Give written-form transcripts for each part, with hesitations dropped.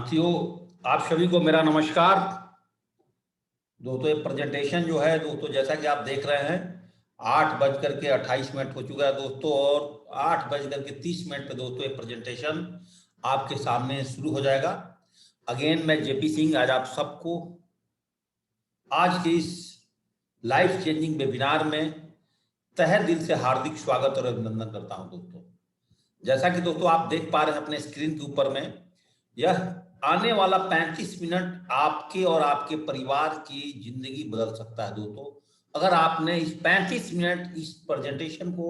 साथियों, आप सभी को मेरा नमस्कार। दोस्तों, ये प्रेजेंटेशन जो है दोस्तों, जैसा कि आप देख रहे हैं 8:28 हो चुका है दोस्तों, और 8:30 पे दोस्तों ये प्रेजेंटेशन आपके सामने शुरू हो जाएगा। अगेन मैं जेपी सिंह आज आप सबको आज के इस लाइफ चेंजिंग वेबिनार में तहे दिल से हार्दिक स्वागत और अभिनंदन करता हूं दोस्तों। जैसा कि दोस्तों आप देख पा रहे हैं अपने स्क्रीन के ऊपर में, यह आने वाला 35 मिनट आपके और आपके परिवार की जिंदगी बदल सकता है दोस्तों। अगर आपने इस 35 मिनट इस प्रेजेंटेशन को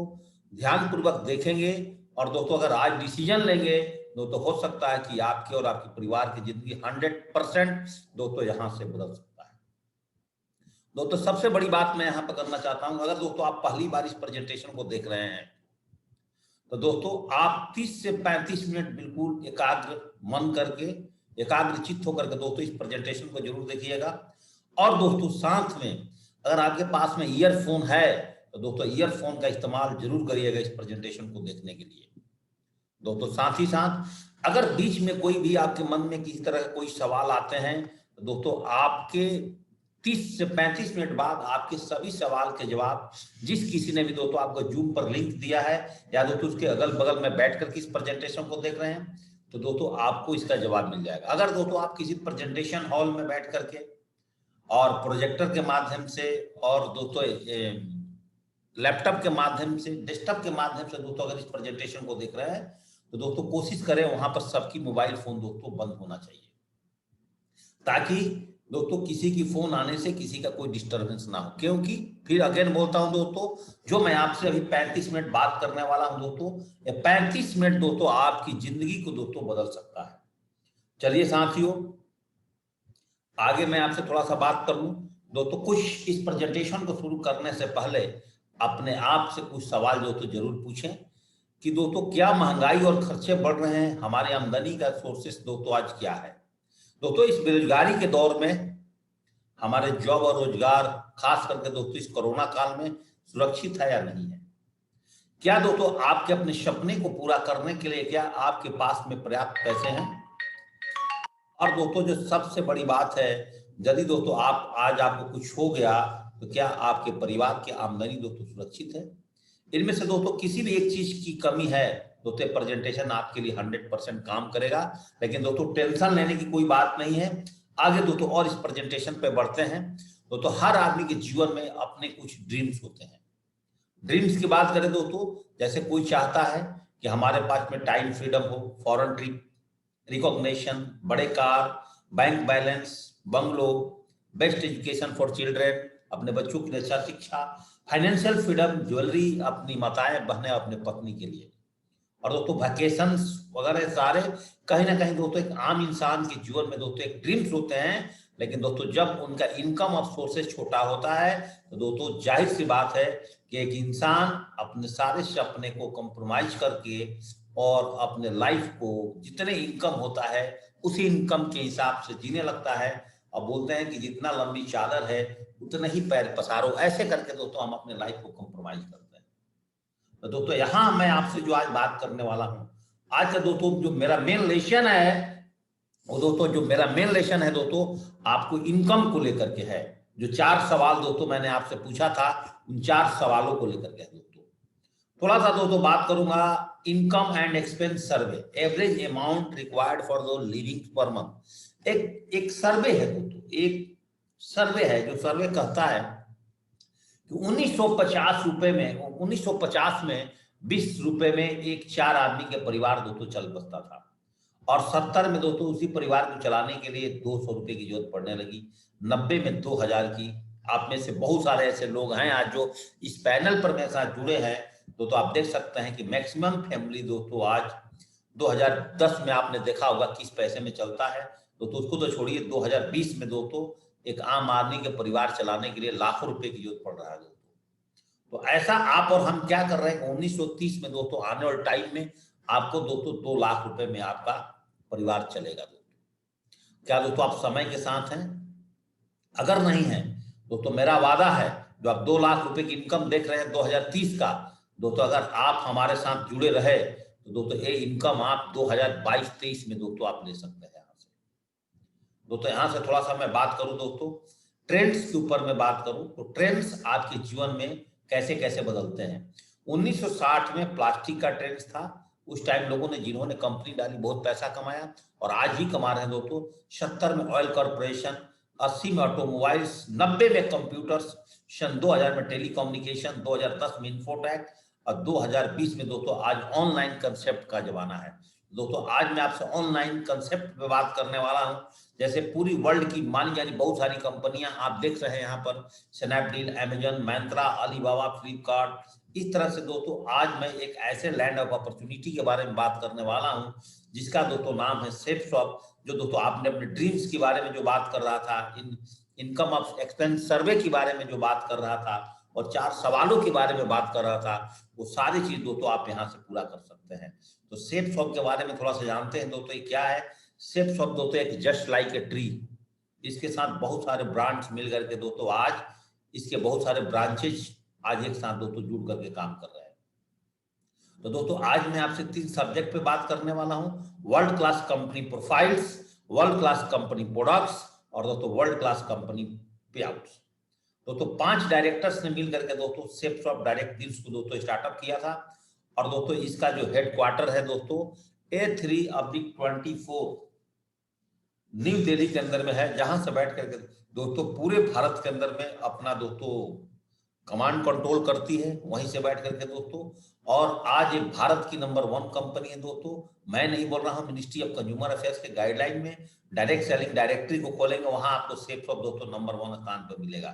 ध्यानपूर्वक देखेंगे और दोस्तों अगर आज डिसीजन लेंगे दोस्तों, हो सकता है कि आपके और आपके परिवार की जिंदगी 100% दोस्तों यहां से बदल सकता है। दोस्तों, सबसे बड़ी बात मैं यहां पर करना चाहता हूं, अगर दोस्तों आप पहली बार इस प्रेजेंटेशन को देख रहे हैं तो दोस्तों आप 30 से 35 मिनट बिल्कुल एकाग्र मन करके, एकाग्र चित्त होकर के दोस्तों इस प्रेजेंटेशन को जरूर देखिएगा। और दोस्तों साथ में अगर आपके पास में ईयरफोन है तो दोस्तों ईयरफोन का इस्तेमाल जरूर करिएगा इस प्रेजेंटेशन को देखने के लिए। दोस्तों साथ ही साथ अगर बीच में कोई भी आपके मन में किसी तरह का कोई सवाल आते हैं तो दोस्तों आपके 30 से 35 मिनट बाद आपके सभी सवाल के जवाब जिस किसी ने भी दोस्तों आपको जूम पर लिंक दिया है या दोस्तों उसके अगल बगल में बैठ कर के इस प्रेजेंटेशन को देख रहे हैं तो दोस्तों आपको इसका जवाब मिल जाएगा। अगर दोस्तों आप किसी प्रेजेंटेशन हॉल में बैठ करके और प्रोजेक्टर के माध्यम से और दोस्तों लैपटॉप के माध्यम से, डेस्कटॉप के माध्यम से दोस्तों अगर इस प्रेजेंटेशन को देख रहे हैं तो दोस्तों कोशिश करें वहां पर सबकी मोबाइल फोन दोस्तों बंद होना चाहिए, ताकि दोस्तों किसी की फोन आने से किसी का कोई डिस्टरबेंस ना हो। क्योंकि फिर अगेन बोलता हूं दोस्तों, जो मैं आपसे अभी 35 मिनट बात करने वाला हूं दोस्तों, ये 35 मिनट दोस्तों आपकी जिंदगी को दोस्तों बदल सकता है। चलिए साथियों, आगे मैं आपसे थोड़ा सा बात कर लूं दोस्तों। कुछ इस प्रेजेंटेशन को शुरू करने से पहले अपने आप से कुछ सवाल दोस्तों जरूर पूछें कि दोस्तों क्या महंगाई और खर्चे बढ़ रहे हैं, हमारे आमदनी का सोर्सेस दोस्तों आज क्या है। दोस्तों इस बेरोजगारी के दौर में हमारे जॉब और रोजगार खास करके दोस्तों इस कोरोना काल में सुरक्षित है या नहीं है। क्या दोस्तों आपके अपने सपने को पूरा करने के लिए क्या आपके पास में पर्याप्त पैसे हैं। और दोस्तों जो सबसे बड़ी बात है, यदि दोस्तों आप आज आपको कुछ हो गया तो क्या आपके परिवार की आमदनी दोस्तों सुरक्षित है। इनमें से दोस्तों किसी भी एक चीज की कमी है दोस्तों प्रेजेंटेशन आपके लिए 100% काम करेगा। लेकिन दोस्तों टेंशन लेने की कोई बात नहीं है। आगे दोस्तों और इस प्रेजेंटेशन पे बढ़ते हैं। दोस्तों हर आदमी के जीवन में अपने कुछ ड्रीम्स होते हैं। ड्रीम्स की बात करें दोस्तों, जैसे कोई चाहता है कि हमारे पास में टाइम फ्रीडम हो, फॉरेन ट्रिप, रिकॉग्निशन, बड़े car, bank balance, bungalow, best education for children, अपने बच्चों की अच्छा शिक्षा, फाइनेंशियल फ्रीडम, ज्वेलरी अपनी माताएं बहनें अपने पत्नी के लिए, और दोस्तों वैकेशंस वगैरह सारे कहीं ना कहीं दोस्तों एक आम इंसान के जीवन में दोस्तों एक ड्रीम्स होते हैं। लेकिन दोस्तों जब उनका इनकम ऑफ सोर्सेज छोटा होता है तो दोस्तों जाहिर सी बात है कि एक इंसान अपने सारे सपने को कॉम्प्रोमाइज करके और अपने लाइफ को जितने इनकम होता है उसी इनकम के हिसाब से जीने लगता है। और बोलते हैं कि जितना लंबी चादर है उतना ही पैर पसारो, ऐसे करके दोस्तों हम अपने लाइफ को कॉम्प्रोमाइज करते हैं। तो दोस्तों यहां मैं आपसे जो आज बात करने वाला हूं, आज का दोस्तों जो मेरा मेन लेसन है वो दोस्तों जो मेरा मेन लेसन है दोस्तों आपको इनकम को लेकर के है। जो 4 सवाल दोस्तों मैंने आपसे पूछा था उन 4 सवालों को लेकर के दोस्तों थोड़ा सा दोस्तों बात करूंगा। Income and expense survey, average amount required for the living per month. एक सर्वे है दोस्तों, एक सर्वे है जो सर्वे कहता है कि 1950 रुपए में 1950 में 20 रुपए में एक 4 आदमी के परिवार दोस्तों चल बसता था। और 70 में दोस्तों उसी परिवार को चलाने के लिए 200 रुपए की जरूरत पड़ने लगी, 90 में 2000 की। आप में से बहुत सारे ऐसे लोग हैं आज जो इस पैनल पर मेरे साथ जुड़े हैं दोस्तों। आप देख सकते हैं कि मैक्सिमम फैमिली दोस्तों आज 2010 में आपने देखा होगा किस पैसे में चलता है दोस्तों, उसको तो छोड़िए 2020 में दोस्तों एक आम आदमी के परिवार चलाने के लिए लाखों रुपए की जरूरत पड़ रहा है दोस्तों। तो ऐसा आप और हम क्या कर रहे हैं, 1930 में दोस्तों आने वाले टाइम में आपको दोस्तों 2 लाख रुपए में आपका परिवार चलेगा दोस्तों। क्या दोस्तों आप समय के साथ हैं? अगर नहीं है दोस्तों मेरा वादा है, जो आप 2 लाख रुपए की इनकम देख रहे हैं 2030 का दोस्तों, अगर आप हमारे साथ जुड़े रहे तो दोस्तों ये इनकम आप 2022-23 में दोस्तों आप ले सकते हैं यहाँ से। दोस्तों यहाँ से थोड़ा सा मैं बात करूं दोस्तों, ट्रेंड्स के ऊपर मैं बात करूं तो ट्रेंड्स आपके जीवन में कैसे कैसे बदलते हैं। 1960 में प्लास्टिक का ट्रेंड था। उस टाइम लोगों ने, जिन्होंने कंपनी डाली, बहुत पैसा कमाया और आज भी कमा रहे हैं दोस्तों। 70 में ऑयल कॉर्पोरेशन, 80 में ऑटोमोबाइल्स, 90 में कंप्यूटर्स, सन 2000 में टेलीकम्युनिकेशन, 2010 में इंफोटेक और 2020 में दोस्तों आज ऑनलाइन कंसेप्ट का जमाना है। दोस्तों आज मैं आपसे ऑनलाइन कंसेप्ट पे बात करने वाला हूं। जैसे पूरी वर्ल्ड की मानी जानी बहुत सारी कंपनियां आप देख रहे हैं यहाँ पर, Snapdeal, Amazon, Myntra, Alibaba, Flipkart. इस तरह से दोस्तों आज मैं एक ऐसे लैंड ऑफ अपॉर्चुनिटी के बारे में बात करने वाला हूं जिसका दोस्तों नाम है सेफ शॉप। जो दोस्तों आपने अपने ड्रीम्स के बारे में जो बात कर रहा था, इनकम ऑफ एक्सपेंस सर्वे के बारे में जो बात कर रहा था और 4 सवालों के बारे में बात कर रहा था, वो सारी चीज दोस्तों आप यहाँ से पूरा कर सकते हैं। तो सेफ शॉप के बारे में थोड़ा सा जानते हैं दोस्तों, ये क्या है। सेफ शॉप दोस्तों एक जस्ट लाइक ए ट्री, इसके साथ बहुत सारे ब्रांड्स मिल करके दोस्तों आज इसके बहुत सारे ब्रांचेज आज एक साथ दोस्तों जुड़ करके काम कर रहे हैं। तो दोस्तों आज मैं आपसे 3 सब्जेक्ट पे बात करने वाला हूं, world class company profiles, world class company products और दोस्तों वर्ल्ड क्लास कंपनी पे आउट्स। दोस्तों 5 डायरेक्टर्स ने मिल करके दोस्तों सेफ शॉप डायरेक्ट डील्स को दोस्तों स्टार्टअप किया था और दोस्तों इसका जो हेडक्वार्टर है दोस्तों A3/24 न्यू दिल्ली के अंदर में है, जहां से बैठ करके दोस्तों पूरे भारत के अंदर में अपना दोस्तों कमांड कंट्रोल करती है, वहीं से बैठ करके दोस्तों। और आज एक भारत की नंबर 1 कंपनी है दोस्तों। मैं नहीं बोल रहा हूं, मिनिस्ट्री ऑफ कंज्यूमर अफेयर्स के गाइडलाइन में डायरेक्ट सेलिंग डायरेक्टरी को खोलेंगे, वहां आपको सेफ शॉप दोस्तों नंबर 1 स्थान पर मिलेगा।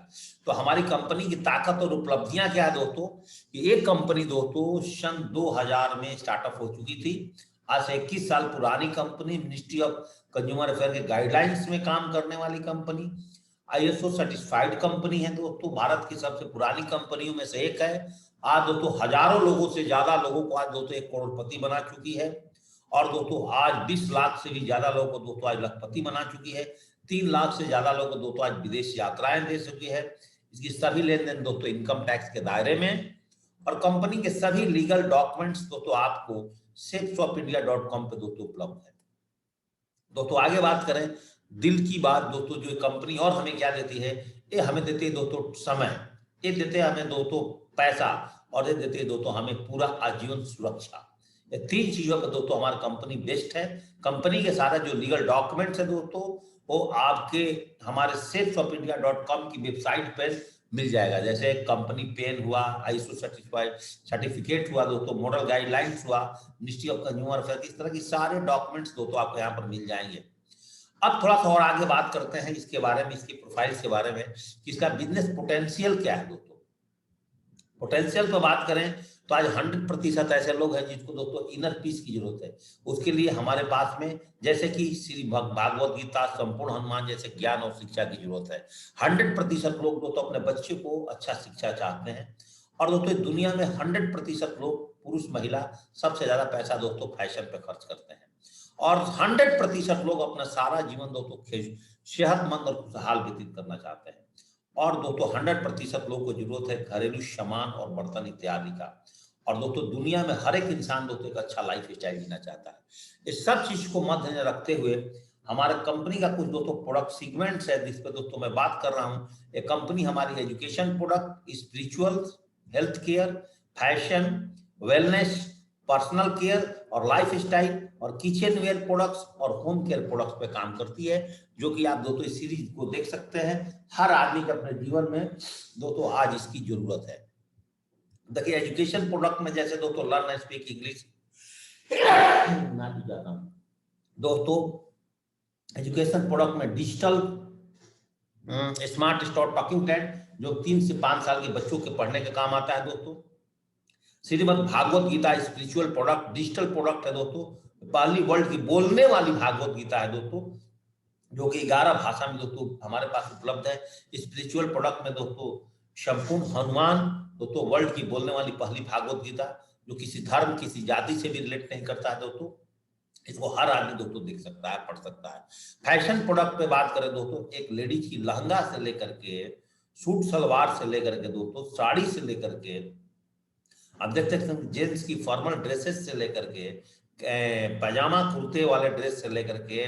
तो हमारी कंपनी की ताकत और उपलब्धियां क्या है दोस्तों, कि एक कंपनी दोस्तों सन 2000 में स्टार्टअप हो चुकी थी। आज से 21 साल पुरानी company, ministry of consumer affair के गाइडलाइंस में काम करने वाली कंपनी, ISO सर्टिफाइड कंपनी है दोस्तों, भारत की सबसे पुरानी कंपनियों में से एक है। आज दोस्तों हजारों लोगों से ज्यादा लोगों को आज दोस्तों 1 करोड़पति बना चुकी है और दोस्तों आज 20 लाख से भी ज्यादा लोगों को दोस्तों आज लखपति बना चुकी है। 3 लाख से ज्यादा लोगों को दोस्तों आज विदेश यात्राएं दे चुकी है। इसकी सभी लेन देन दोस्तों इनकम टैक्स के दायरे में और कंपनी के सभी लीगल डॉक्यूमेंट्स दोस्तों आपको safeshopindia.com पे दोस्तों उपलब्ध है। दोस्तों आगे बात करें दिल की बात दोस्तों, जो कंपनी और हमें क्या देती है, ये हमें देती है दोस्तों समय, ये देते हैं हमें दोस्तों पैसा और ये देती है दोस्तों हमें पूरा आजीवन सुरक्षा। ये 3 चीजों पर दोस्तों हमारी कंपनी बेस्ट है। कंपनी के सारा जो लीगल डॉक्यूमेंट्स है दोस्तों वो आपके हमारे safeshopindia.com की वेबसाइट पर मिल जाएगा। जैसे कंपनी पेन हुआ, ISO सर्टिफाइड सर्टिफिकेट हुआ दोस्तों, मॉडल गाइडलाइंस हुआ, मिनिस्ट्री ऑफ कंज्यूमर अफेयर, इस तरह की सारे डॉक्यूमेंट्स दोस्तों आपको यहाँ पर मिल जाएंगे। अब थोड़ा सा और आगे बात करते हैं इसके बारे में, इसकी प्रोफाइल्स के बारे में, कि इसका बिजनेस पोटेंशियल क्या है दोस्तों। पोटेंशियल पर बात करें तो आज 100% ऐसे लोग हैं जिनको दोस्तों इनर पीस की जरूरत है। उसके लिए हमारे पास में जैसे कि श्री भागवत गीता, संपूर्ण हनुमान जैसे ज्ञान और शिक्षा की जरूरत है। 100% लोग दोस्तों अपने बच्चे को अच्छा शिक्षा चाहते हैं और दोस्तों दुनिया में 100% लोग, पुरुष महिला, सबसे ज्यादा पैसा दोस्तों फैशन पे खर्च करते हैं और 100% लोग अपना सारा जीवन दोस्तों सेहतमंद और खुशहाल व्यतीत करना चाहते हैं। और दोस्तों 100% लोगों को जरूरत है घरेलू सामान और बर्तन इत्यादि का। और दोस्तों दुनिया में हर एक इंसान दोस्तों एक अच्छा लाइफ स्टाइल जीना चाहता है। इस सब चीज को मध्य में रखते हुए हमारे कंपनी का कुछ दोस्तों प्रोडक्ट सीगमेंट्स है जिस पे दोस्तों मैं बात कर रहा हूँ। ये कंपनी हमारी education product, spiritual, health care, fashion, wellness, personal care और लाइफ स्टाइल और किचन वेयर प्रोडक्ट्स और होम केयर प्रोडक्ट्स पे काम करती है, जो कि आप दोस्तों इस सीरीज को देख सकते हैं। हर आदमी के अपने जीवन में दोस्तों आज इसकी जरूरत है। देखिए एजुकेशन प्रोडक्ट में जैसे दोस्तों लर्न एंड स्पीक इंग्लिश ना भी जाता हूं दोस्तों, एजुकेशन प्रोडक्ट में digital smart store talking tent जो 3 से 5 साल के बच्चों के पढ़ने के काम आता है दोस्तों। Shrimad Bhagavad Gita spiritual product, digital product है दोस्तों। पहली वर्ल्ड की बोलने वाली भागवत गीता है दोस्तों, जो कि 11 भाषा में दोस्तों हमारे पास उपलब्ध है। स्पिरिचुअल प्रोडक्ट में दोस्तों संपूर्ण हनुमान दोस्तों, वर्ल्ड की बोलने वाली पहली भागवत गीता, जो किसी धर्म किसी जाति से भी रिलेट नहीं करता है दोस्तों। इसको हर आदमी दोस्तों देख सकता है, पढ़ सकता है। फैशन प्रोडक्ट पे बात करें दोस्तों, एक लेडी की लहंगा से लेकर के सूट सलवार से लेकर के दोस्तों साड़ी से लेकर के आप देख सकते हैं जेंट्स की फॉर्मल ड्रेसेस से लेकर के पैजामा कुर्ते वाले ड्रेस से लेकर के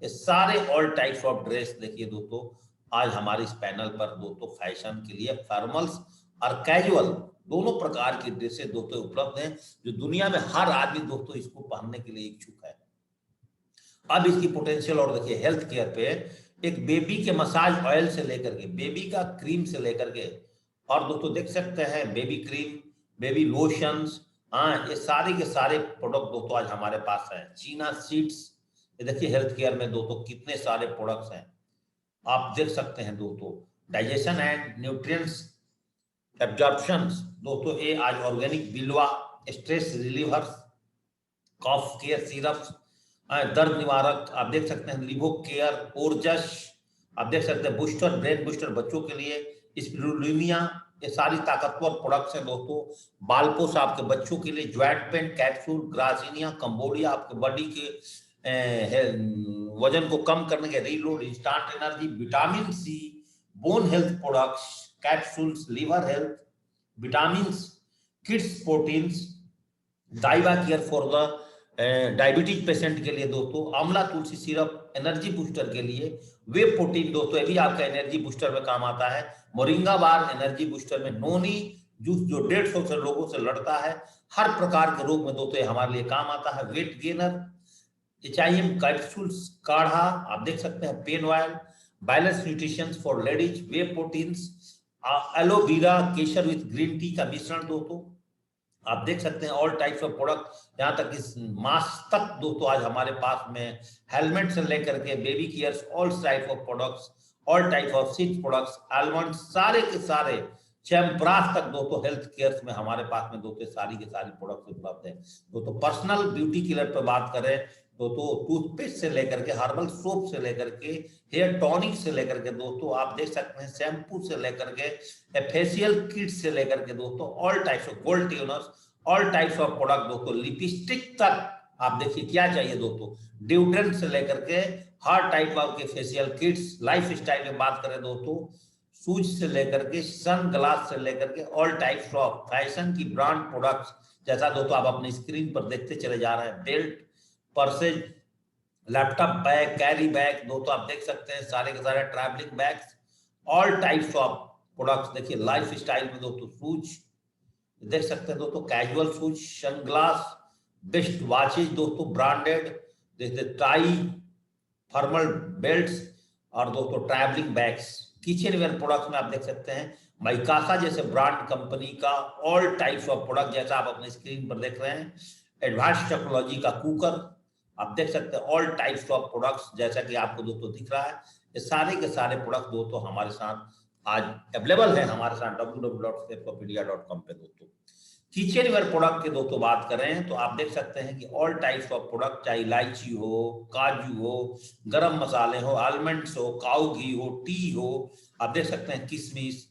ये सारे ऑल टाइप्स ऑफ ड्रेस देखिए दोस्तों आज हमारे इस पैनल पर दोस्तों फैशन के लिए फॉर्मल्स और कैजुअल दोनों प्रकार की ड्रेसेस दोस्तों उपलब्ध हैं, जो दुनिया में हर आदमी दोस्तों इसको पहनने के लिए इच्छुक है। अब इसकी पोटेंशियल और देखिए हेल्थ केयर पे एक बेबी के मसाज ऑयल से लेकर के बेबी का क्रीम से लेकर के, और दोस्तों देख सकते हैं बेबी क्रीम, बेबी लोशंस, हाँ ये सारे के सारे प्रोडक्ट दोस्तों आज हमारे पास हैं। चीना सीड्स, ये देखिए हेल्थ केयर में दोस्तों कितने सारे प्रोडक्ट्स हैं, आप देख सकते हैं दोस्तों। डाइजेशन एंड न्यूट्रिएंट्स एब्जॉर्प्शन दोस्तों ये आज ऑर्गेनिक बिल्वा, स्ट्रेस रिलीवर्स, कॉफ केयर सिरप्स, दर्द निवारक आप देख सकते हैं, लिवो केयर, ओरजश आप देख सकते हैं, बूस्टर ब्रेन बूस्टर बच्चों के लिए, स्पिरुलिना, ये सारी ताकतवर प्रोडक्ट्स हैं दोस्तों। बालपोस आपके बच्चों के लिए, joint pain capsule, garcinia, cambogia आपके बॉडी के वजन को कम करने के, reload, instant energy, vitamin C, bone health products, capsules, liver health, vitamin, kids proteins, diva care for the diabetes patient के लिए दोस्तों, आंवला तुलसी सिरप एनर्जी बूस्टर के लिए, वे प्रोटीन दोस्तों ये भी आपका एनर्जी बूस्टर में काम आता है, मोरिंगा बार एनर्जी बूस्टर में, नोनी जूस जो 150 से रोगों से लड़ता है, हर प्रकार के रोग में दोस्तों ये हमारे लिए काम आता है, वेट गेनर, HIM कैप्सूल्स काढ़ा आप देख सकते हैं, pain oil, balance nutrition for ladies, whey proteins, aloe केसर विथ ग्रीन टी का मिश्रण दोस्तों आप देख सकते हैं, ऑल टाइप्स ऑफ प्रोडक्ट, यहाँ तक इस मास्क तक दोस्तों आज हमारे पास में, हेलमेट से लेकर के baby cares, all type of products, all type of seed products, almond, सारे के सारे चैम्प्रास तक दोस्तों हेल्थ केयर्स में हमारे पास में दोस्तों सारी के सारी प्रोडक्ट्स उपलब्ध है दोस्तों। पर्सनल ब्यूटी केयर पे बात करें दोस्तों, टूथपेस्ट से लेकर के, हर्बल सोप से लेकर के, हेयर टॉनिक से लेकर के दोस्तों आप देख सकते हैं, शैम्पू से लेकर के, फेशियल किट से लेकर के दोस्तों, all types of gold tuners, all types of product दोस्तों, लिपस्टिक तक आप देखिए क्या चाहिए दोस्तों, डिओड्रेंट से लेकर के हर टाइप ऑफ के फेशियल किट्स, लाइफ स्टाइल में बात करें दोस्तों, शूज से लेकर के, सन ग्लास से लेकर के, ऑल टाइप्स ऑफ फैशन की ब्रांड प्रोडक्ट्स, जैसा दोस्तों आप अपनी स्क्रीन पर देखते चले जा रहे हैं, belt, purses, laptop bag, carry bag दोस्तों आप देख सकते हैं, सारे के सारे travelling bags, all types of products देखिए, लाइफ स्टाइल में दोस्तों शूज देख सकते हैं दोस्तों, casual shoes, sunglass, best watches दोस्तों ब्रांडेड, जैसे टाई, फॉर्मल बेल्ट्स, और दोस्तों travelling bags, kitchen ware products में आप देख सकते हैं, माइकासा जैसे ब्रांड कंपनी का ऑल टाइप्स ऑफ प्रोडक्ट, जैसा आप अपने स्क्रीन पर देख रहे हैं, एडवांस टेक्नोलॉजी का कुकर आप देख सकते हैं, ऑल टाइप्स ऑफ प्रोडक्ट्स जैसा कि आपको दोस्तों दिख रहा है, ये सारे के सारे प्रोडक्ट दोस्तों हमारे साथ आज अवेलेबल है हमारे साथ www.safeopedia.com पे दोस्तों। किचन वेयर प्रोडक्ट के दोस्तों बात करें तो आप देख सकते हैं कि ऑल टाइप्स ऑफ प्रोडक्ट, चाहे इलायची हो, काजू हो, गरम मसाले हो, आलमंड्स हो, काऊ घी हो, टी हो, आप देख सकते हैं किशमिश,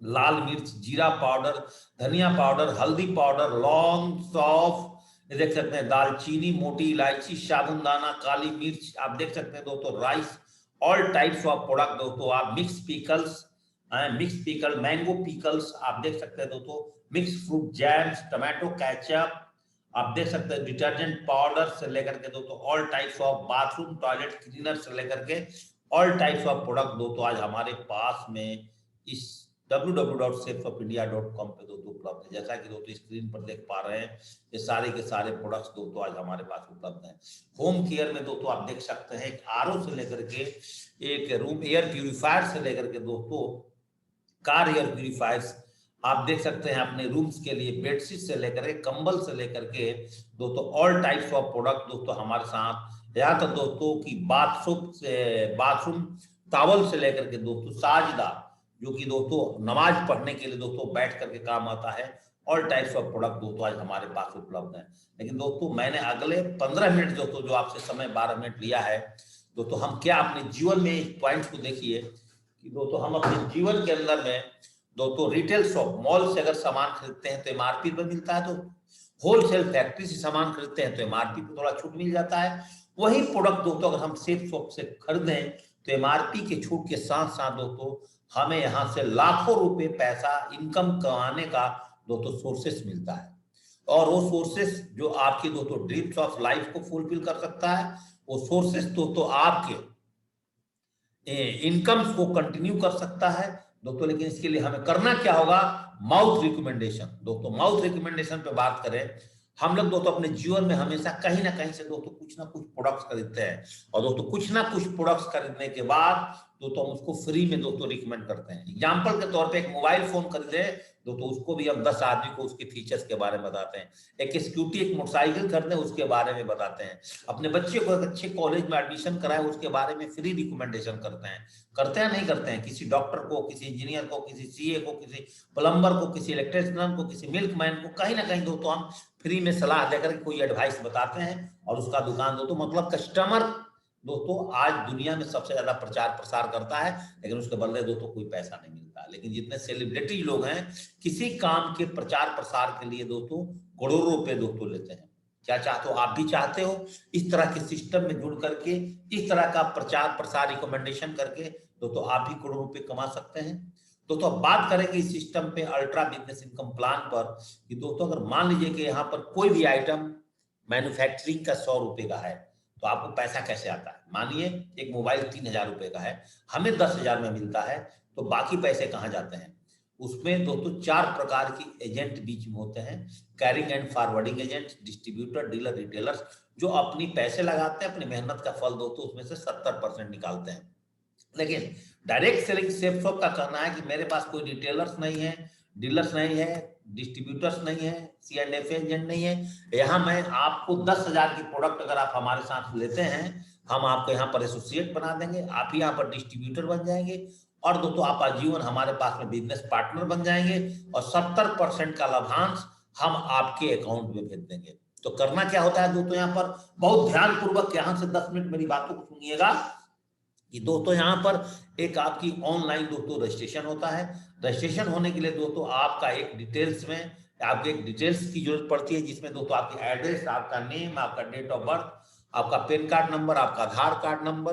लाल मिर्च, जीरा पाउडर, धनिया पाउडर, हल्दी पाउडर, लौंग, सौंफ, ये देख सकते हैं दालचीनी, मोटी इलायची, साबुनदाना, काली मिर्च, आप देख सकते हैं दोस्तों rice, all types of product दोस्तों, आप mix pickles, mix pickle, mango pickles आप देख सकते हैं दोस्तों, mix fruit jams, tomato ketchup, आप देख सकते हैं डिटर्जेंट पाउडर से लेकर के दोस्तों, all types of bathroom toilet cleaner से लेकर के ऑल टाइप्स ऑफ प्रोडक्ट दोस्तों आज हमारे पास में इस www.safeofindia.com पे दोस्तों उपलब्ध है। जैसा कि दोस्तों स्क्रीन पर देख पा रहे हैं, ये सारे के सारे प्रोडक्ट्स दोस्तों आज हमारे पास उपलब्ध हैं। होम केयर में दोस्तों आप देख सकते हैं, एक आरओ से लेकर के, एक रूम एयर प्यूरिफायर से लेकर के दोस्तों कार एयर प्यूरिफायर्स आप देख सकते हैं अपने रूम्स के लिए, बेडशीट से लेकर के, कंबल से लेकर के दोस्तों, ऑल टाइप्स ऑफ प्रोडक्ट दोस्तों हमारे साथ, यहाँ तक दोस्तों की बाथरूम टॉवल से लेकर के दोस्तों साजदा, जो कि दोस्तों नमाज पढ़ने के लिए दोस्तों बैठ करके काम आता है, ऑल टाइप्स ऑफ प्रोडक्ट दोस्तों आज हमारे पास उपलब्ध है। लेकिन दोस्तों मैंने अगले 15 मिनट दोस्तों जो आपसे समय 12 मिनट लिया है दोस्तों, हम क्या अपने जीवन में इस पॉइंट्स को देखिए कि दोस्तों हम अपने जीवन के अंदर में दोस्तों रिटेल शॉप, मॉल से अगर सामान खरीदते हैं तो एमआरपी पर मिलता है, तो होलसेल फैक्ट्री से सामान खरीदते हैं तो एमआरपी पर थोड़ा छूट मिल जाता है। वही प्रोडक्ट दोस्तों अगर हम सेफ शॉप से खरीदें तो एमआरपी के छूट के साथ साथ दोस्तों हमें यहाँ से लाखों रुपए पैसा इनकम कमाने का दोस्तों सोर्सेस मिलता है, और वो सोर्सेस जो आपकी दोस्तों ड्रीम्स ऑफ लाइफ को फुलफिल कर सकता है, वो सोर्सेस दोस्तों आपके इनकम्स को कंटिन्यू कर सकता है दोस्तों। लेकिन इसके लिए हमें करना क्या होगा, माउथ रिकमेंडेशन। दोस्तों माउथ रिकमेंडेशन पे बात करें, हम लोग दोस्तों अपने जीवन में हमेशा कहीं ना कहीं से दोस्तों कुछ ना कुछ प्रोडक्ट्स खरीदते हैं, और दोस्तों कुछ ना कुछ प्रोडक्ट्स खरीदने के बाद दोस्तों हम उसको फ्री में दोस्तों रिकमेंड करते हैं। एग्जाम्पल के तौर पे एक मोबाइल फोन खरीदे दोस्तों, उसको भी हम 10 आदमी को उसके फीचर्स के बारे में बताते हैं। एक स्कूटी, एक मोटरसाइकिल खरीदे, उसके बारे में बताते हैं। अपने बच्चे को एक अच्छे कॉलेज में एडमिशन कराए, उसके बारे में फ्री रिकमेंडेशन करते हैं। करते हैं नहीं करते हैं? किसी डॉक्टर को, किसी इंजीनियर को, किसी सीए को, किसी प्लम्बर को, किसी इलेक्ट्रिशियन को, किसी मिल्कमैन को, कहीं ना कहीं दोस्तों हम फ्री में सलाह देकर कोई एडवाइस बताते हैं, और उसका दुकान दोस्तों मतलब कस्टमर दोस्तों आज दुनिया में सबसे ज्यादा प्रचार प्रसार करता है, लेकिन उसके बदले दोस्तों कोई पैसा नहीं मिलता। लेकिन जितने सेलिब्रिटी लोग हैं, किसी काम के प्रचार प्रसार के लिए दोस्तों करोड़ों रुपए दोस्तों लेते हैं। क्या चाहते हो, आप भी चाहते हो इस तरह के सिस्टम में जुड़ करके, इस तरह का प्रचार प्रसार रिकमेंडेशन करके दोस्तों आप भी करोड़ों रुपए कमा सकते हैं। दोस्तों अब बात करेंगे इस सिस्टम पे, अल्ट्रा बिजनेस इनकम प्लान पर, कि दोस्तों अगर मान लीजिए कि यहाँ पर कोई भी आइटम मैन्युफैक्चरिंग का 100 रुपए का है, तो आपको पैसा कैसे आता है? मानिए एक मोबाइल 3,000 रुपए का है, हमें 10,000 में मिलता है, तो बाकी पैसे कहाँ जाते हैं? उसमें दोस्तों 4 प्रकार की एजेंट बीच में होते हैं, carrying and forwarding agent, distributor, dealer, retailers, जो अपनी पैसे लगाते हैं, अपनी मेहनत का फल दोस्तों उसमें से 70% निकालते हैं। लेकिन डायरेक्ट सेलिंग सेफ शॉप का कहना है कि मेरे पास कोई रिटेलर्स नहीं है, डीलर्स नहीं है, डिस्ट्रीब्यूटर्स नहीं है, C&F एजेंट नहीं है। यहाँ मैं आपको 10,000 की प्रोडक्ट अगर आप हमारे साथ लेते हैं, हम आपको यहाँ पर एसोसिएट बना देंगे, आप ही यहाँ पर डिस्ट्रीब्यूटर बन जाएंगे, और दोस्तों आप आजीवन हमारे पास में बिजनेस पार्टनर बन जाएंगे, और 70% का लाभांश हम आपके अकाउंट में भेज देंगे। तो करना क्या होता है दोस्तों, यहाँ पर बहुत ध्यान पूर्वक यहाँ से 10 मिनट मेरी बातों को सुनिएगा, कि दोस्तों यहाँ पर एक आपकी ऑनलाइन दोस्तों रजिस्ट्रेशन होता है। रजिस्ट्रेशन होने के लिए दोस्तों आपका एक डिटेल्स में आपके एक डिटेल्स की जरूरत पड़ती है, जिसमें दोस्तों आपकी एड्रेस, आपका नेम, आपका डेट ऑफ बर्थ, आपका पैन कार्ड नंबर, आपका आधार कार्ड नंबर,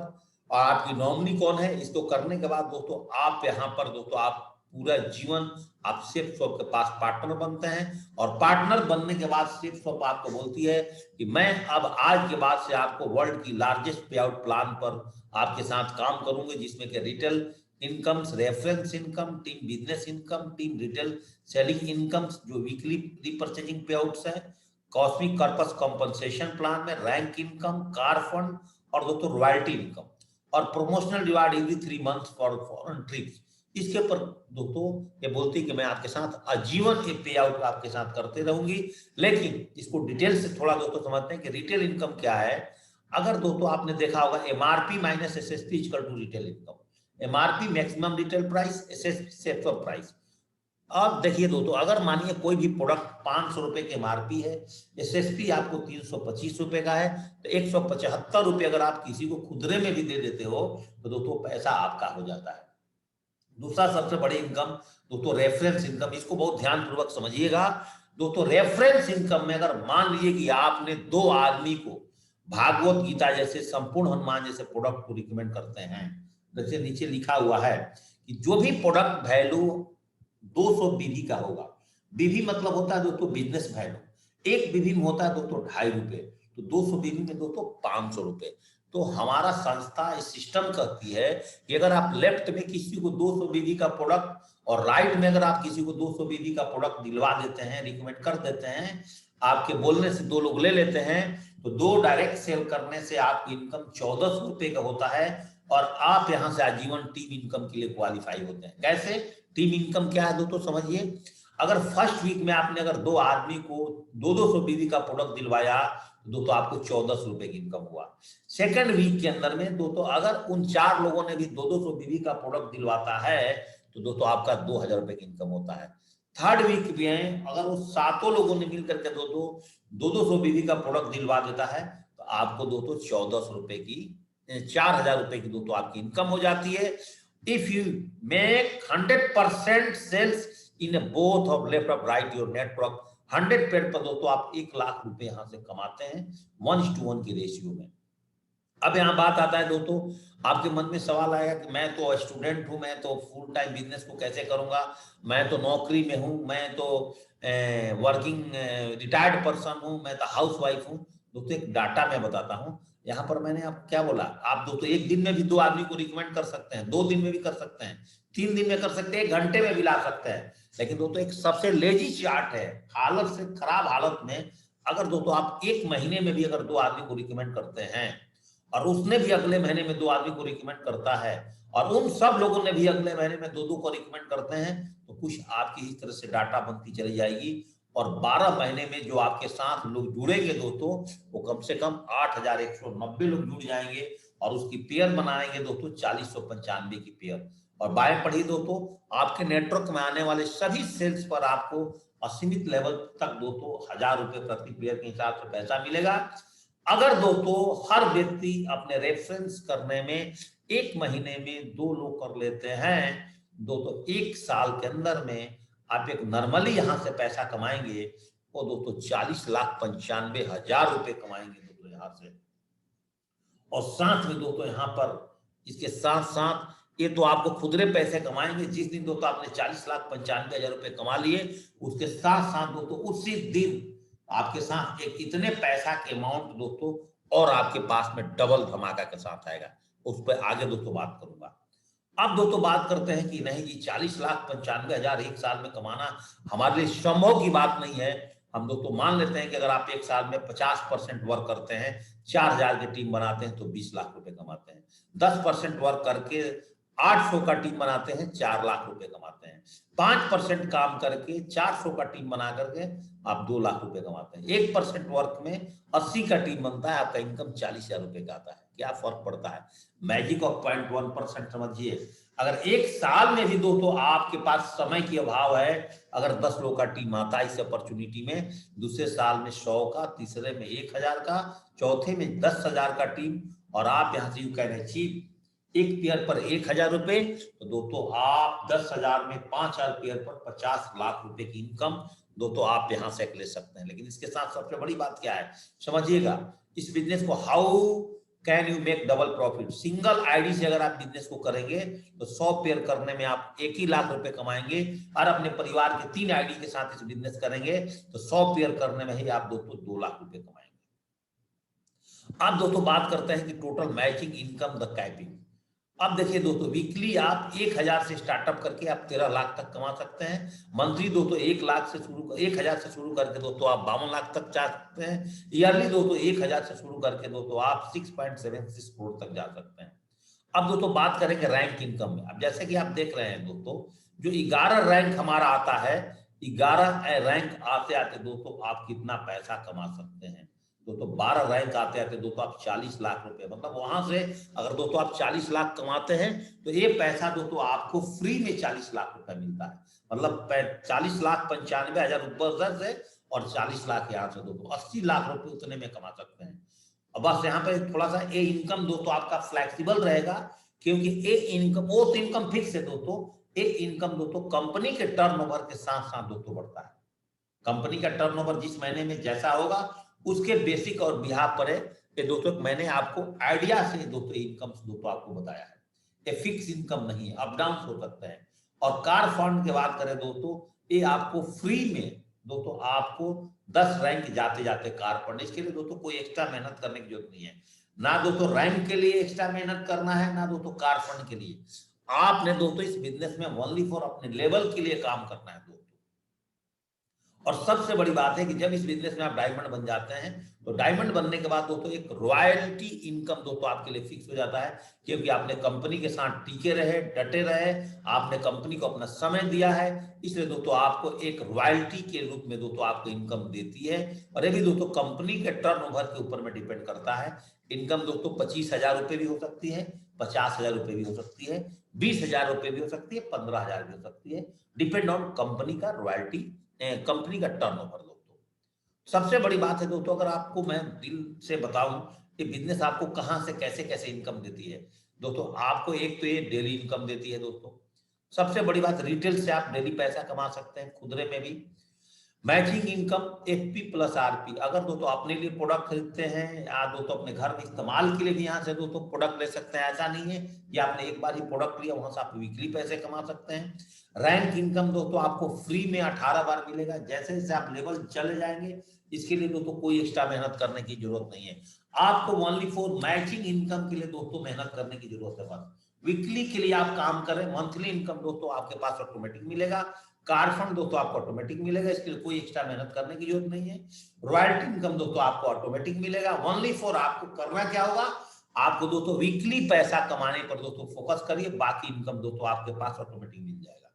और आपकी नॉमिनी कौन है। इसको करने के बाद दोस्तों आप यहाँ पर दोस्तों आप पूरा जीवन आप सेफ शॉप के पास पार्टनर बनते हैं, और पार्टनर बनने के बाद सेफ शॉप आपको बोलती है कि मैं अब आज के बाद से आपको वर्ल्ड की लार्जेस्ट पे आउट प्लान पर आपके साथ काम करूंगे, जिसमें कि retail incomes, reference income, team business income, team retail selling incomes जो वीकली रिपर्चेजिंग पे आउट्स है, कॉस्मिक कर्पस कॉम्पनसेशन प्लान में रैंक इनकम, कार फंड, और दोस्तों रॉयल्टी इनकम, और promotional reward every 3 months for foreign trips. इसके ऊपर दोस्तों ये बोलती है कि मैं आपके साथ आजीवन ये पे आउट आपके साथ करते रहूंगी। लेकिन इसको डिटेल से थोड़ा दोस्तों समझते हैं कि रिटेल इनकम क्या है। अगर दोस्तों आपने देखा होगा MRP minus SSP equal to retail income. MRP maximum retail price, SSP safer price. अब देखिए दोस्तों, अगर मानिए कोई भी प्रोडक्ट 500 रुपए की एमआरपी है, एसएसपी आपको 325 रुपए का है, तो 175 रुपए अगर आप किसी को खुदरे में भी दे देते हो, तो दोस्तों पैसा आपका हो जाता है। दूसरा सबसे बड़ी इनकम दोस्तों रेफरेंस इनकम, इसको बहुत ध्यान पूर्वक समझिएगा दोस्तों। रेफरेंस इनकम में अगर मान लीजिए कि आपने 2 आदमी को भागवत गीता जैसे, संपूर्ण हनुमान जैसे प्रोडक्ट को रिकमेंड करते हैं, जैसे नीचे लिखा हुआ है कि जो भी प्रोडक्ट वैल्यू 200 बीबी का होगा, बीबी मतलब होता है दोस्तों बिजनेस वैल्यू, एक बीबी में होता है दोस्तों 2.5 रुपए, तो 200 बीबी में दोस्तों 500 रुपए। तो हमारा संस्था इस सिस्टम कहती है कि अगर आप लेफ्ट में किसी को 200 बीबी का प्रोडक्ट, और राइट में अगर आप किसी को 200 बीबी का प्रोडक्ट दिलवा देते हैं, रिकमेंड कर देते हैं, आपके बोलने से 2 लोग ले लेते हैं, तो 2 डायरेक्ट सेल करने से आपकी इनकम 1400 रुपए का होता है, और आप यहां से आजीवन टीम इनकम के लिए क्वालिफाई होते हैं। कैसे? टीम इनकम क्या है दोस्तों समझिए। अगर फर्स्ट वीक में आपने अगर 2 आदमी को 200 बीबी का प्रोडक्ट दिलवाया, दोस्तों आपको 1400 रुपए की इनकम हुआ। सेकंड वीक के अंदर में दोस्तों अगर उन 4 लोगों ने भी 200 बीबी का प्रोडक्ट दिलवाता है, तो दोस्तों आपका 2000 रुपए की इनकम होता है। थर्ड वीक में अगर वो 7 लोगों ने मिलकर के दोस्तों 200 बीबी का प्रोडक्ट दिलवा देता है, तो आपको दोस्तों 1400 रुपए की 4000 रुपए की दोस्तों आपकी इनकम हो जाती है। If you make 100% sales in both of left of right your net profit 100% पर दोस्तों आप 1 लाख रुपए यहां से कमाते हैं 1:1 की रेशियो में। अब यहाँ बात आता है दोस्तों, आपके मन में सवाल आएगा कि मैं तो स्टूडेंट हूं, मैं तो फुल टाइम बिजनेस को कैसे करूंगा, मैं तो नौकरी में हूं, मैं तो वर्किंग रिटायर्ड पर्सन हूं, मैं तो हाउस वाइफ हूं। दोस्तों एक डाटा मैं बताता हूं, यहाँ पर मैंने आपको क्या बोला, आप दोस्तों एक दिन में भी 2 आदमी को रिकमेंड कर सकते हैं, 2 दिन में भी कर सकते हैं, 3 दिन में कर सकते हैं, 1 घंटे में भी ला सकते हैं। लेकिन दोस्तों एक सबसे लेजी चार्ट है, हालत से खराब हालत में अगर दोस्तों आप 1 महीने में भी अगर 2 आदमी को रिकमेंड करते हैं और उसने भी अगले महीने में 2 आदमी को रिकमेंड करता है और उन सब लोगों ने भी अगले महीने में 2-2 को रिकमेंड करते हैं, तो कुछ आपकी इस तरह से डाटा बनती चली जाएगी और 12 महीने में जो आपके साथ लोग जुड़ेंगे दोस्तों, वो कम से कम 8,190 लोग जुड़ जाएंगे और उसकी पेयर बनाएंगे दोस्तों 4095 की पेयर। और बाएं पढ़िए दोस्तों, आपके नेटवर्क में आने वाले सभी सेल्स पर आपको असीमित लेवल तक दोस्तों 1000 रुपए प्रति पेयर के हिसाब से पैसा मिलेगा। अगर दोस्तों हर व्यक्ति अपने रेफरेंस करने में 1 महीने में 2 लोग कर लेते हैं दोस्तों, 1 साल के अंदर में आप एक नॉर्मली यहां से पैसा कमाएंगे, वो दोस्तों 40,95,000 रुपए कमाएंगे दोस्तों यहां से। और साथ में दोस्तों यहाँ पर इसके साथ साथ ये तो आपको खुदरे पैसे कमाएंगे, जिस दिन दोस्तों आपने 40,95,000 रुपए कमा लिए, उसके साथ साथ दोस्तों उसी दिन आपके साथ एक इतने पैसा के अमाउंट दोस्तों और आपके पास में डबल धमाका के साथ आएगा। उस पर आगे दोस्तों बात करूंगा। अब दोस्तों बात करते हैं कि नहीं जी 40,95,000 एक साल में कमाना हमारे लिए संभव की बात नहीं है। हम दोस्तों मान लेते हैं कि अगर आप एक साल में 50% वर्क करते हैं, 4,000 की टीम बनाते हैं तो 20 लाख रुपए कमाते हैं। 10% वर्क करके 800 का टीम बनाते हैं, 4 लाख रुपए कमाते हैं। 5% काम करके 400 का टीम बना करके आप 2 लाख रुपए कमाते हैं। 1% वर्क में 80 का टीम बनता है, आपका इनकम 40,000 रुपए का आता है। क्या फर्क पड़ता है? मैजिक ऑफ 0.1% समझिए। अगर एक साल में भी दोस्तों आपके पास समय की अभाव है, अगर 10 लोग का टीम आता है इस अपॉर्चुनिटी में, दूसरे साल में 100 का, तीसरे में 1,000 का, चौथे में 10,000 का टीम, और आप यहां से यू कैन अचीव एक पेयर पर 1,000 रुपए, तो दोस्तों आप 10,000 में 5,000 पेयर पर 50 लाख रुपए की इनकम दोस्तों आप यहां से ले सकते हैं। लेकिन इसके साथ सबसे बड़ी बात क्या है समझिएगा, इस बिजनेस को how can you make double profit. Single ID से अगर आप बिजनेस को करेंगे तो 100 पेयर करने में आप 1 ही लाख रुपए कमाएंगे, और अपने परिवार के 3 आईडी के साथ इस बिजनेस करेंगे तो 100 पेयर करने में ही आप दोस्तों 2 लाख रुपए कमाएंगे। अब दोस्तों बात करते हैं कि total matching income the capping. अब देखिए दोस्तों, वीकली आप 1,000 से स्टार्टअप करके आप 13 लाख तक कमा सकते हैं। मंथली दोस्तों 1,000 से शुरू करके दोस्तों आप 52 लाख तक जा सकते हैं। ईयरली दोस्तों 1,000 से शुरू करके दोस्तों आप 6.76 करोड़ तक जा सकते हैं। अब दोस्तों बात करेंगे रैंक इनकम में। अब जैसे कि आप देख रहे हैं दोस्तों, जो 11 रैंक हमारा आता है, 11 रैंक आते आते दोस्तों आप कितना पैसा कमा सकते हैं। दोस्तों 12 रैंक आते आते दोस्तों आप 40 लाख रुपए, मतलब वहां से अगर दोस्तों आप 40 लाख कमाते हैं तो ये पैसा दोस्तों आपको फ्री में 40 लाख रुपए मिलता है। मतलब 40,95,000 ऊपर से और 40 लाख यहाँ से दोस्तों 80 लाख रुपए उतने में कमा सकते हैं। अब बस यहाँ पे थोड़ा सा ये इनकम दोस्तों आपका फ्लेक्सिबल रहेगा, क्योंकि ये इनकम वो तो इनकम फिक्स है दोस्तों। ये इनकम दोस्तों कंपनी के टर्नओवर के साथ साथ दोस्तों बढ़ता है। कंपनी का टर्नओवर जिस महीने में जैसा होगा उसके बेसिक और बिहार पर है। ये दोस्तों मैंने आपको आइडिया से दोस्तों इनकम दोस्तों आपको बताया है, ये फिक्स इनकम नहीं है, अप डाउन हो सकता है। और कार फंड की बात करें दोस्तों, ये आपको फ्री में दोस्तों आपको 10 रैंक जाते जाते कार फंड, इसके लिए दोस्तों कोई एक्स्ट्रा मेहनत करने की जरूरत नहीं है। ना दोस्तों रैंक के लिए एक्स्ट्रा मेहनत करना है, ना दोस्तों कार फंड के लिए। आपने दोस्तों इस बिजनेस में ओनली फॉर अपने लेवल के लिए काम करना है दोस्तों। और सबसे बड़ी बात है कि जब इस बिजनेस में आप डायमंड बन जाते हैं तो डायमंड बनने के बाद दोस्तों एक रॉयल्टी इनकम दोस्तों आपके लिए फिक्स हो जाता है, क्योंकि आपने कंपनी के साथ टिके रहे, डटे रहे, आपने कंपनी को अपना समय दिया है, इसलिए दोस्तों आपको एक रॉयल्टी के रूप में दोस्तों आपको इनकम देती है। और ये भी दोस्तों कंपनी के टर्नओवर के ऊपर में डिपेंड करता है। इनकम दोस्तों 25,000 रुपए भी हो सकती है, 50,000 रुपए भी हो सकती है, 20,000 रुपए भी हो सकती है, 15,000 भी हो सकती है, डिपेंड ऑन कंपनी का रॉयल्टी, कंपनी का टर्नओवर दोस्तों। सबसे बड़ी बात है दोस्तों, अगर आपको मैं दिल से बताऊं कि बिजनेस आपको कहां से कैसे कैसे इनकम देती है दोस्तों, आपको एक तो ये डेली इनकम देती है दोस्तों। सबसे बड़ी बात, रिटेल से आप डेली पैसा कमा सकते हैं, खुदरे में भी। Matching income FP plus RP, अगर दोस्तों अपने लिए प्रोडक्ट खरीदते हैं या दोस्तों अपने घर में इस्तेमाल के लिए भी यहाँ से दोस्तों प्रोडक्ट ले सकते हैं। ऐसा नहीं है कि आपने एक बार ही प्रोडक्ट लिया वहां से आप वीकली पैसे कमा सकते हैं। रैंक इनकम दोस्तों आपको फ्री में 18 बार मिलेगा। जैसे जैसे आप लेवल चले जाएंगे, इसके लिए दोस्तों कोई एक्स्ट्रा मेहनत करने की जरूरत नहीं है। आपको ओनली फॉर मैचिंग इनकम के लिए दोस्तों मेहनत करने की जरूरत है बस। वीकली के लिए आप काम करें, मंथली इनकम दोस्तों आपके पास ऑटोमेटिक मिलेगा। कार फंड दोस्तों आपको ऑटोमेटिक मिलेगा, इसके लिए कोई एक्स्ट्रा मेहनत करने की जरूरत नहीं है। रॉयल्टी इनकम दोस्तों आपको ऑटोमेटिक मिलेगा। ओनली फॉर आपको करना क्या होगा, आपको दोस्तों वीकली पैसा कमाने पर दोस्तों फोकस करिए, बाकी इनकम दोस्तों आपके पास ऑटोमेटिक मिल जाएगा।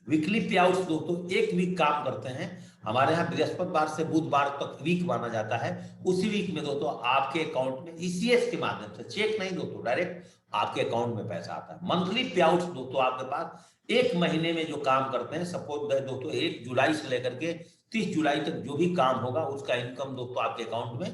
वीकली पे आउट दोस्तों एक वीक काम करते हैं, हमारे यहाँ बृहस्पतिवार से बुधवार तक वीक माना जाता है। उसी वीक में दोस्तों आपके अकाउंट में ईसीएस के माध्यम से, चेक नहीं दोस्तों, डायरेक्ट आपके अकाउंट में पैसा आता है। मंथली पे आउट दोस्तों आपके पास एक महीने में जो काम करते हैं, सपोज दोस्तों 1 जुलाई से लेकर के 30 जुलाई तक जो भी काम होगा उसका इनकम दोस्तों आपके अकाउंट में